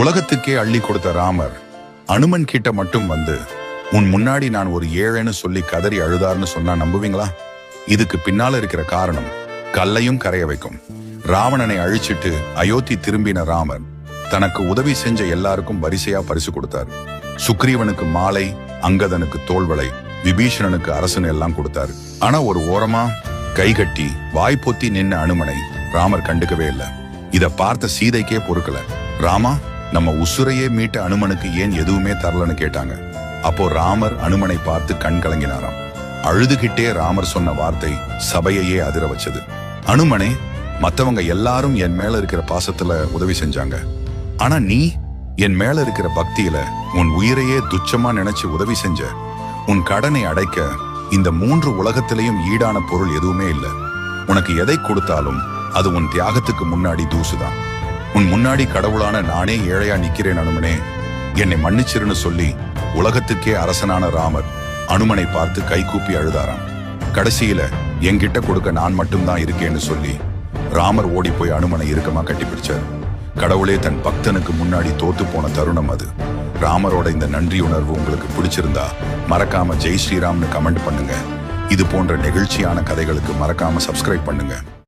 உலகத்துக்கே அள்ளி கொடுத்த ராமர் அனுமன் கிட்ட மட்டும் வந்து உன் முன்னாடி நான் ஒரு ஏழைன்னு சொல்லி கதறி அழுதார்னு சொன்னா நம்புவீங்களா? இதுக்கு பின்னால இருக்கிற காரணம் கல்லையும் கரைய வைக்கும். ராவணனை அழிச்சிட்டு அயோத்தி திரும்பின ராமர் தனக்கு உதவி செஞ்ச எல்லாருக்கும் வரிசையா பரிசு கொடுத்தார். சுக்ரீவனுக்கு மாலை, அங்கதனுக்கு தோள்வளை, விபீஷணனுக்கு அரசன் எல்லாம் கொடுத்தாரு. ஆனா ஒரு ஓரமா கைகட்டி வாய்ப்பொத்தி நின்ன அனுமனை ராமர் கண்டுக்கவே இல்லை. இத பார்த்த சீதைக்கே பொறுக்கல. ராமா, நம்ம உசுரையே மீட்ட அனுமனுக்கு ஏன் எதுவுமே தரலன்னு கேட்டாங்க. அப்போ ராமர் அனுமனை பார்த்து கண் கலங்கினாராம். அழுதுகிட்டே ராமர் சொன்ன வார்த்தை சபையையே அதிர வச்சது. அனுமனே, மத்தவங்க எல்லாரும் என் மேல இருக்கிற பாசத்துல உதவி செஞ்சாங்க. ஆனா நீ என் மேல இருக்கிற பக்தியில உன் உயிரையே துச்சமா நினைச்சு உதவி செஞ்ச. உன் கடனை அடைக்க இந்த 3 உலகத்திலையும் ஈடான பொருள் எதுவுமே இல்லை. உனக்கு எதை கொடுத்தாலும் அது உன் தியாகத்துக்கு முன்னாடி தூசுதான். உன் முன்னாடி கடவுளான நானே ஏழையா நிக்கிறேன் அனுமனே, என்னை மன்னிச்சிருன்னு சொல்லி உலகத்துக்கே அரசனான ராமர் அனுமனை பார்த்து கைகூப்பி அழுதாராம். கடைசியில என்கிட்ட கொடுக்க நான் மட்டும்தான் இருக்கேன்னு சொல்லி ராமர் ஓடி போய் அனுமனை இறுக்கமா கட்டிப்பிடிச்சார். கடவுளே தன் பக்தனுக்கு முன்னாடி தோத்து போன தருணம் அது. ராமரோட இந்த நன்றி உணர்வு உங்களுக்கு பிடிச்சிருந்தா மறக்காம ஜெய் ஸ்ரீராம்னு கமெண்ட் பண்ணுங்க. இது போன்ற நெகிழ்ச்சியான கதைகளுக்கு மறக்காம சப்ஸ்கிரைப் பண்ணுங்க.